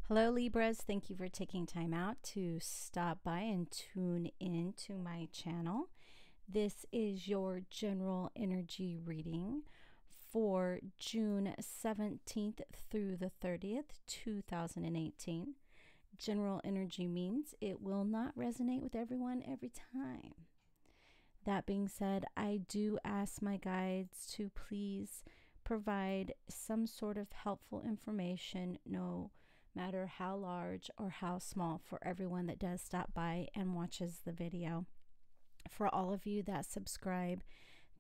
Hello Libras, thank you for taking time out to stop by and tune in to my channel. This is your general energy reading for June 17th through the 30th, 2018. General energy means it will not resonate with everyone every time. That being said, I do ask my guides to please provide some sort of helpful information, no matter how large or how small, for everyone that does stop by and watches the video. For all of you that subscribe,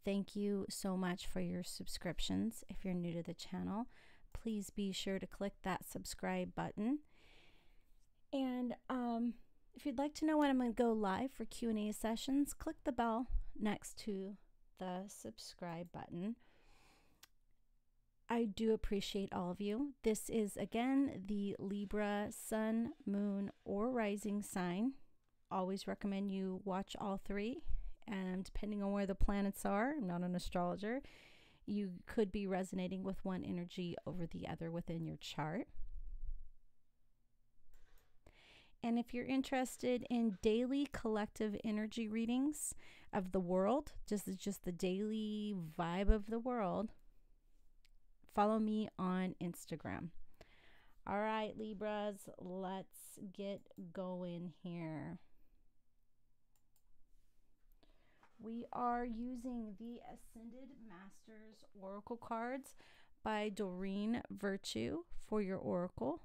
thank you so much for your subscriptions. If you're new to the channel, please be sure to click that subscribe button. And if you'd like to know when I'm going to go live for Q&A sessions, click the bell next to the subscribe button. I do appreciate all of you. This is, again, the Libra sun, moon, or rising sign. Always recommend you watch all three. And depending on where the planets are, I'm not an astrologer, you could be resonating with one energy over the other within your chart. And if you're interested in daily collective energy readings of the world, just the daily vibe of the world, follow me on Instagram. All right, Libras, let's get going here. We are using the Ascended Masters Oracle cards by Doreen Virtue for your oracle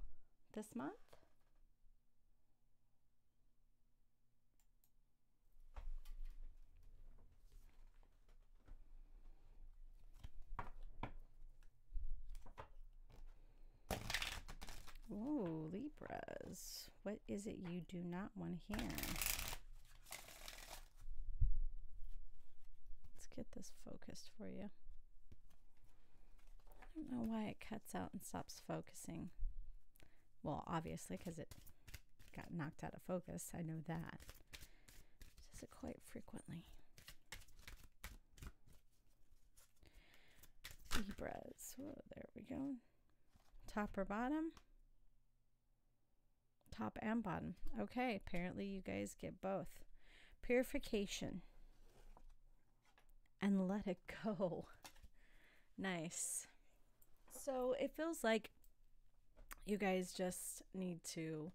this month. Oh, Libras, what is it you do not want to hear? Let's get this focused for you. I don't know why it cuts out and stops focusing. Well, obviously, because it got knocked out of focus. I know that. It does it quite frequently. Libras. Oh, there we go. Top or bottom? Top and bottom. Okay, apparently you guys get both. Purification. And let it go. Nice. So it feels like you guys just need to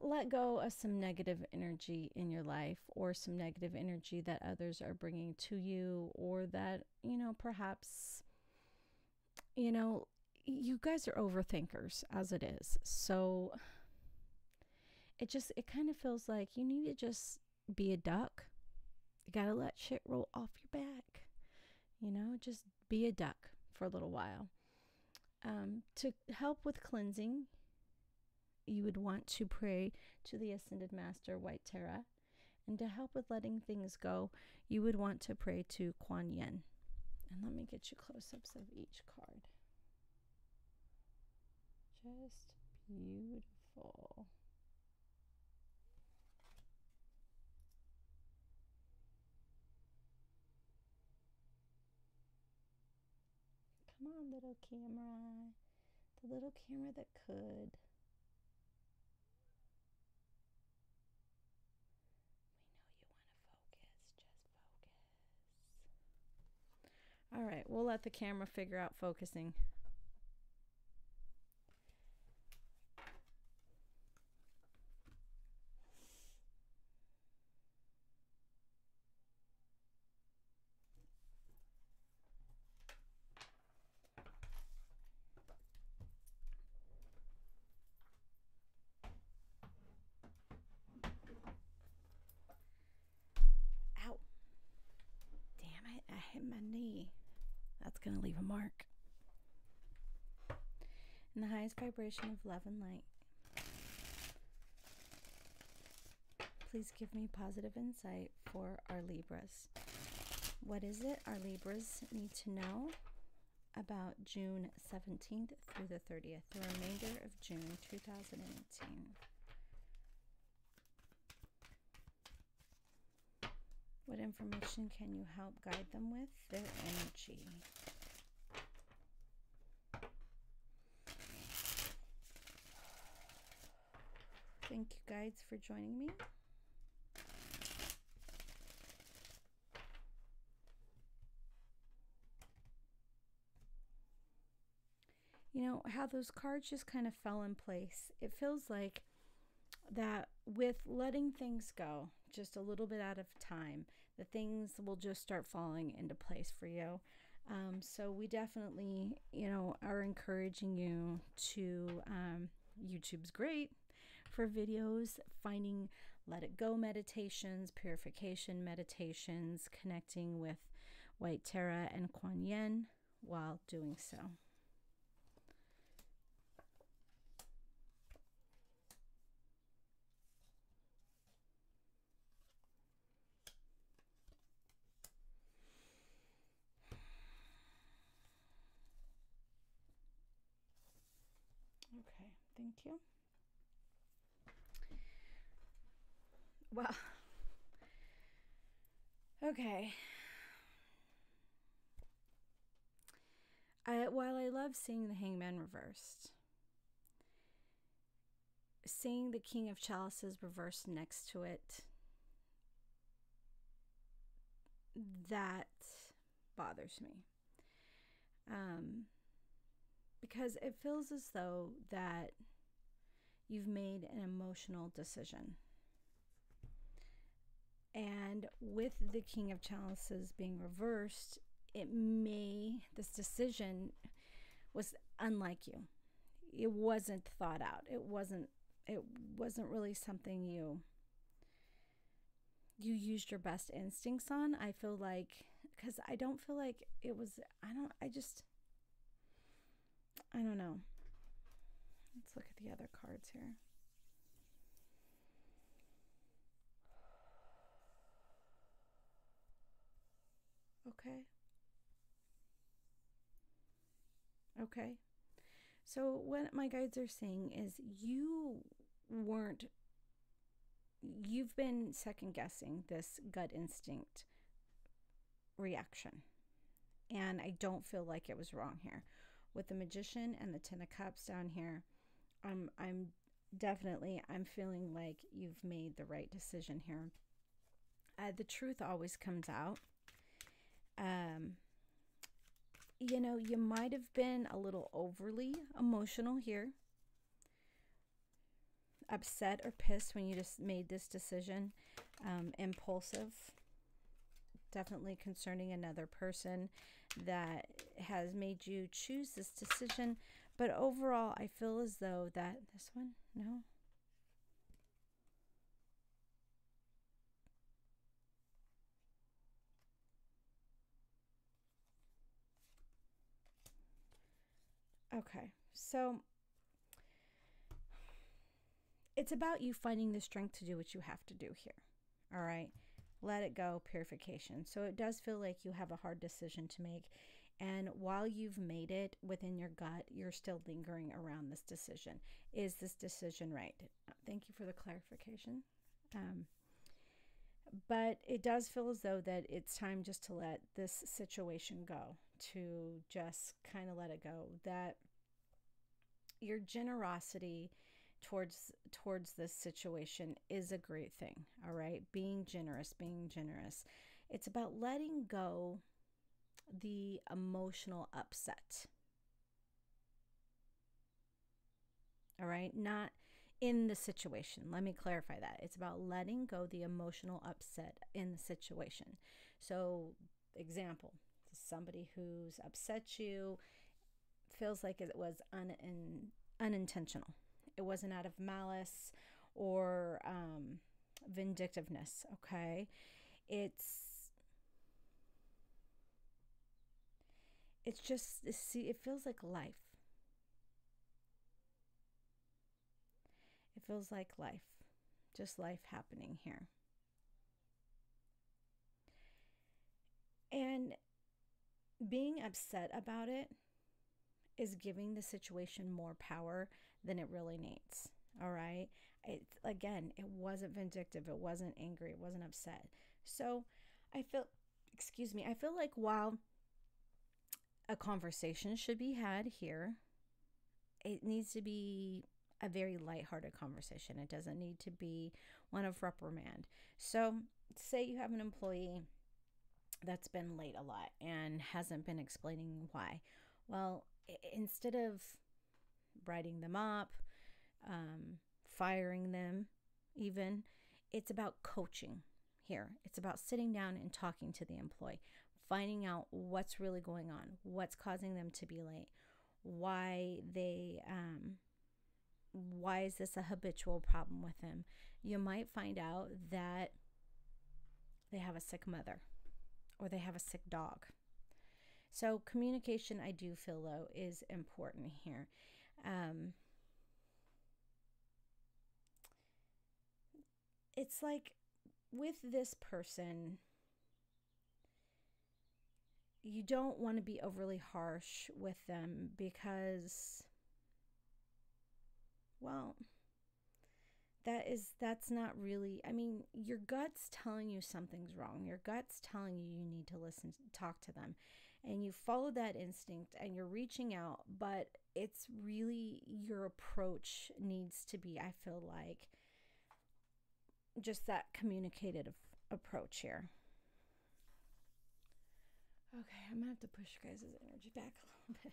let go of some negative energy in your life, or some negative energy that others are bringing to you, or that, perhaps, you guys are overthinkers as it is. So it kind of feels like you need to just be a duck. You got to let shit roll off your back. Just be a duck for a little while. To help with cleansing, you would want to pray to the Ascended Master White Tara. And to help with letting things go, you would want to pray to Kuan Yin. And let me get you close-ups of each card. Just beautiful. Come on, little camera. The little camera that could. We know you want to focus. Just focus. All right, we'll let the camera figure out focusing. I hit my knee. That's going to leave a mark. In the highest vibration of love and light, please give me positive insight for our Libras. What is it our Libras need to know about June 17th through the 30th, the remainder of June 2018? What information can you help guide them with? Their energy. Thank you, guides, for joining me. You know, how those cards just kind of fell in place. It feels like that with letting things go just a little bit out of time, the things will just start falling into place for you. So we definitely, you know, are encouraging you to, YouTube's great for videos, finding let it go meditations, purification meditations, connecting with White Tara and Kuan Yin while doing so. Okay, thank you. Well, okay. While I love seeing the Hangman reversed, seeing the King of Chalices reversed next to it, that bothers me. Because it feels as though that you've made an emotional decision. And with the King of Chalices being reversed, this decision was unlike you. It wasn't thought out. It wasn't really something you used your best instincts on. I feel like, because I don't feel like it was, I don't know. Let's look at the other cards here. Okay. So what my guides are saying is you've been second guessing this gut instinct reaction. And I don't feel like it was wrong here. With the Magician and the Ten of Cups down here, I'm feeling like you've made the right decision here. The truth always comes out. You know, you might have been a little overly emotional here, upset or pissed when you just made this decision, impulsive, definitely concerning another person that has made you choose this decision. But overall, I feel as though that this one, no. Okay, so it's about you finding the strength to do what you have to do here. All right, let it go, purification. So it does feel like you have a hard decision to make. And while you've made it within your gut, you're still lingering around this decision. Is this decision right? Thank you for the clarification. But it does feel as though that it's time just to let this situation go, to just kind of let it go. That your generosity towards this situation is a great thing. All right, being generous. It's about letting go the emotional upset. All right, not in the situation. Let me clarify that. It's about letting go the emotional upset in the situation. So, example, somebody who's upset you, feels like it was unintentional. It wasn't out of malice or vindictiveness, okay? It's just, see, it feels like life. It feels like life. Just life happening here. And being upset about it is giving the situation more power than it really needs. All right. Again, it wasn't vindictive. It wasn't angry. It wasn't upset. So I feel like while a conversation should be had here, it needs to be a very lighthearted conversation. It doesn't need to be one of reprimand. So say you have an employee that's been late a lot and hasn't been explaining why. Well, instead of writing them up, firing them even, it's about coaching here. It's about sitting down and talking to the employee, finding out what's really going on, what's causing them to be late, why is this a habitual problem with them. You might find out that they have a sick mother or they have a sick dog. So communication, I do feel, though, is important here. It's like with this person, you don't want to be overly harsh with them because, well, that's not really, I mean, your gut's telling you something's wrong. Your gut's telling you you need to listen, talk to them. And you follow that instinct and you're reaching out, but it's really your approach needs to be, I feel like, just that communicative approach here. Okay, I'm gonna have to push you guys' energy back a little bit.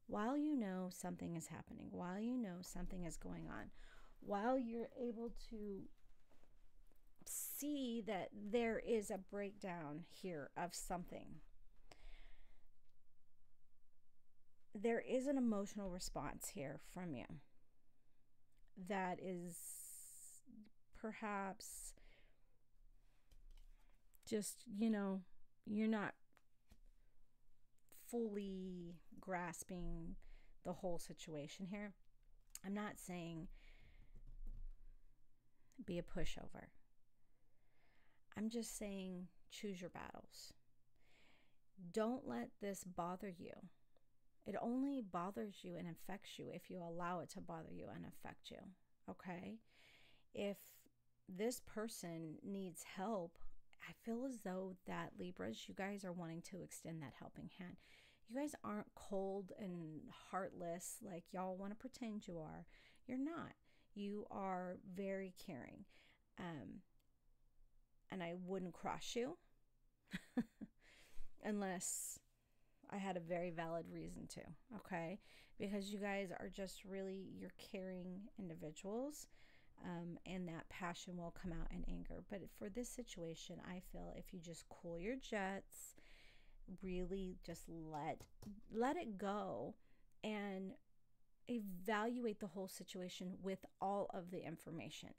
While you know something is happening, while you know something is going on, while you're able to see that there is a breakdown here of something, there is an emotional response here from you that is perhaps just, you're not fully grasping the whole situation here. I'm not saying be a pushover. I'm just saying choose your battles. Don't let this bother you. It only bothers you and affects you if you allow it to bother you and affect you, okay? If this person needs help, I feel as though that Libras, you guys are wanting to extend that helping hand. You guys aren't cold and heartless like y'all want to pretend you are. You're not. You are very caring. And I wouldn't cross you unless I had a very valid reason to, okay? Because you guys are just really, you're caring individuals, and that passion will come out in anger. But for this situation, I feel if you just cool your jets, really just let it go and evaluate the whole situation with all of the information.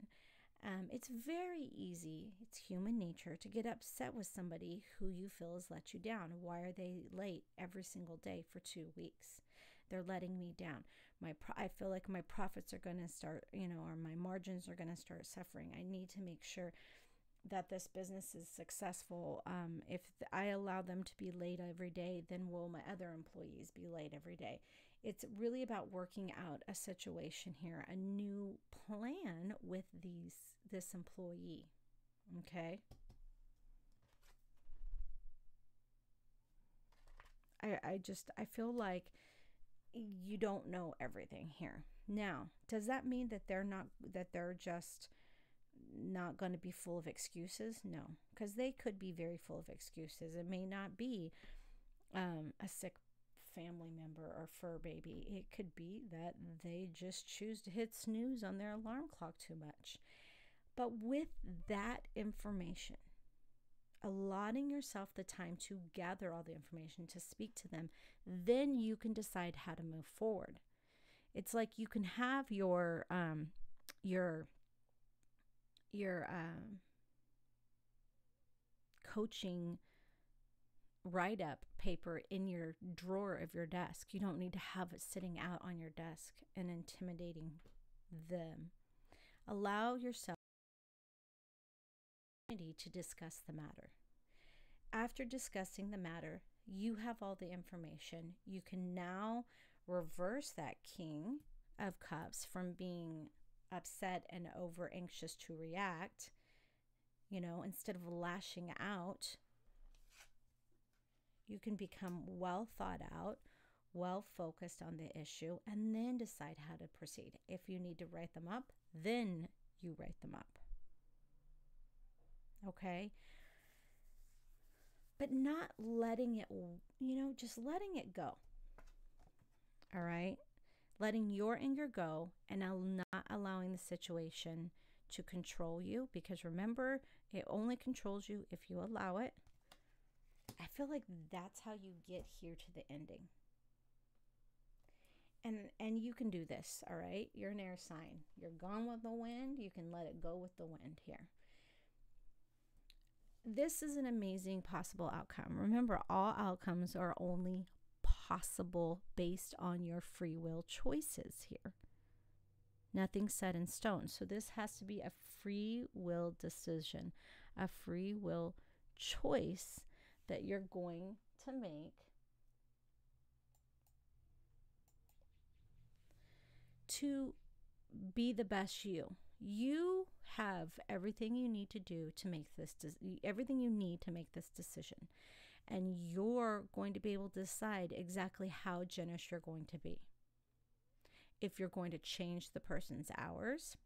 It's very easy, it's human nature to get upset with somebody who you feel has let you down. Why are they late every single day for 2 weeks? They're letting me down. I feel like my profits are going to start, or my margins are going to start suffering. I need to make sure that this business is successful. If I allow them to be late every day, then will my other employees be late every day? It's really about working out a situation here, a new plan with this employee, okay? I feel like you don't know everything here. Now, does that mean that they're just not going to be full of excuses? No, because they could be very full of excuses. It may not be a sick family member or fur baby. It could be that they just choose to hit snooze on their alarm clock too much. But with that information, allotting yourself the time to gather all the information, to speak to them, then you can decide how to move forward. It's like you can have your coaching write-up paper in your drawer of your desk. You don't need to have it sitting out on your desk and intimidating them. Allow yourself to discuss the matter. After discussing the matter, you have all the information. You can now reverse that King of Cups from being upset and over anxious to react. Instead of lashing out, You can become well thought out, well focused on the issue, and then decide how to proceed. If you need to write them up, then you write them up. Okay? But not letting it, just letting it go. All right? Letting your anger go and not allowing the situation to control you, because remember, it only controls you if you allow it. I feel like that's how you get here to the ending. And you can do this, all right? You're an air sign. You're gone with the wind. You can let it go with the wind here. This is an amazing possible outcome. Remember, all outcomes are only possible based on your free will choices here. Nothing set in stone. So this has to be a free will decision, a free will choice that you're going to make to be the best you. You have everything you need to do to make this, everything you need to make this decision. And you're going to be able to decide exactly how generous you're going to be. If you're going to change the person's hours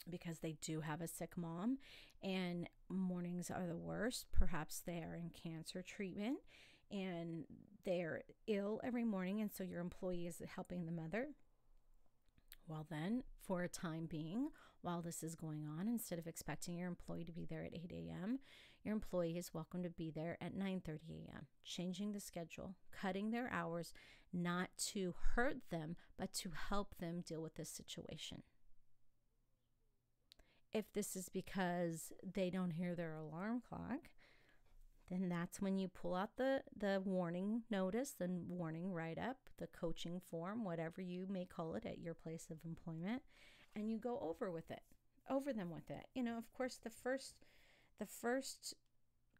because they do have a sick mom and mornings are the worst, perhaps they are in cancer treatment and they're ill every morning, and so your employee is helping the mother. Well then, for a time being, while this is going on, instead of expecting your employee to be there at 8 a.m., your employee is welcome to be there at 9:30 a.m., changing the schedule, cutting their hours, not to hurt them, but to help them deal with this situation. If this is because they don't hear their alarm clock, then that's when you pull out the warning notice, the warning write-up, the coaching form, whatever you may call it at your place of employment, and you go over them with it. Of course, the first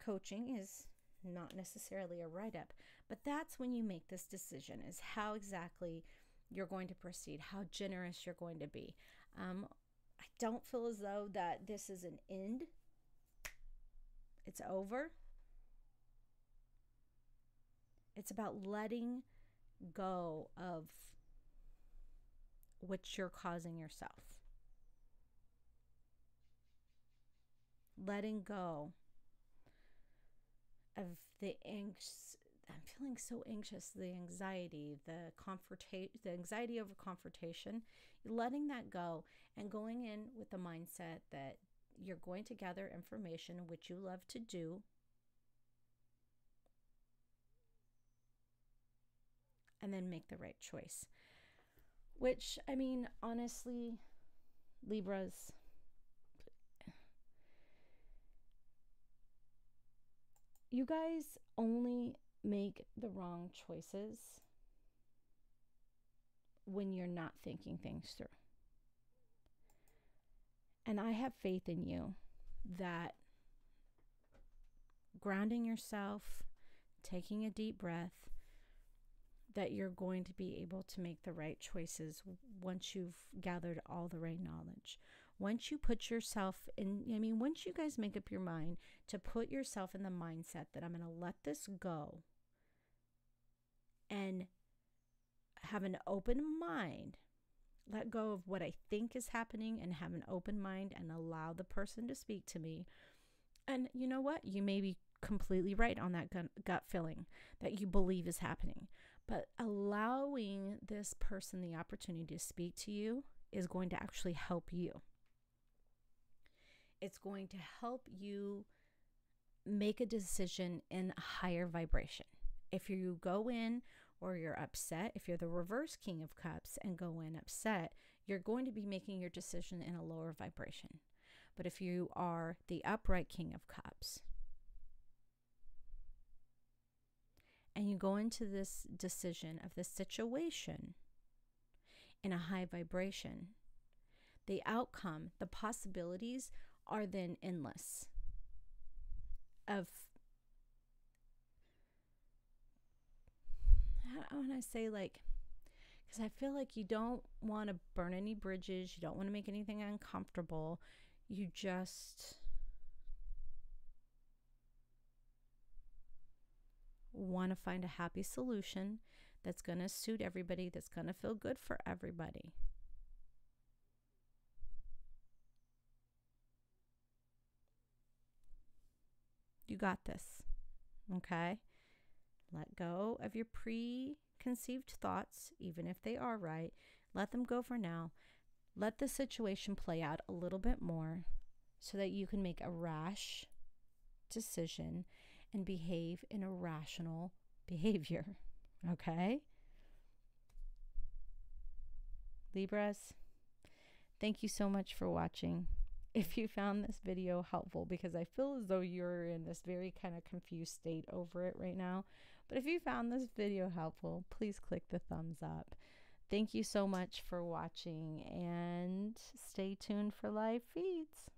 coaching is not necessarily a write-up, but that's when you make this decision, is how exactly you're going to proceed, how generous you're going to be. I don't feel as though that this is an end. It's over. It's about letting go of what you're causing yourself. Letting go of the I'm feeling so anxious, the anxiety, the anxiety over confrontation, letting that go and going in with the mindset that you're going to gather information, which you love to do, and then make the right choice. Which, honestly, Libras, you guys only make the wrong choices when you're not thinking things through. And I have faith in you that grounding yourself, taking a deep breath, that you're going to be able to make the right choices once you've gathered all the right knowledge. Once you put yourself in, once you guys make up your mind to put yourself in the mindset that I'm going to let this go and have an open mind, let go of what I think is happening and have an open mind and allow the person to speak to me. And you know what? You may be completely right on that gut feeling that you believe is happening. But allowing this person the opportunity to speak to you is going to actually help you. It's going to help you make a decision in a higher vibration. If you go in or you're upset, if you're the reverse King of Cups and go in upset, you're going to be making your decision in a lower vibration. But if you are the upright King of Cups and you go into this decision of the situation in a high vibration, the outcome, the possibilities are then endless. I want to say, because I feel like you don't want to burn any bridges, you don't want to make anything uncomfortable, you just want to find a happy solution that's going to suit everybody, that's going to feel good for everybody. You got this, okay? Let go of your preconceived thoughts, even if they are right. Let them go for now. Let the situation play out a little bit more so that you can make a rash decision and behave in a rational behavior, okay? Libras, thank you so much for watching. If you found this video helpful, because I feel as though you're in this very kind of confused state over it right now, but if you found this video helpful, please click the thumbs up. Thank you so much for watching, and stay tuned for live feeds.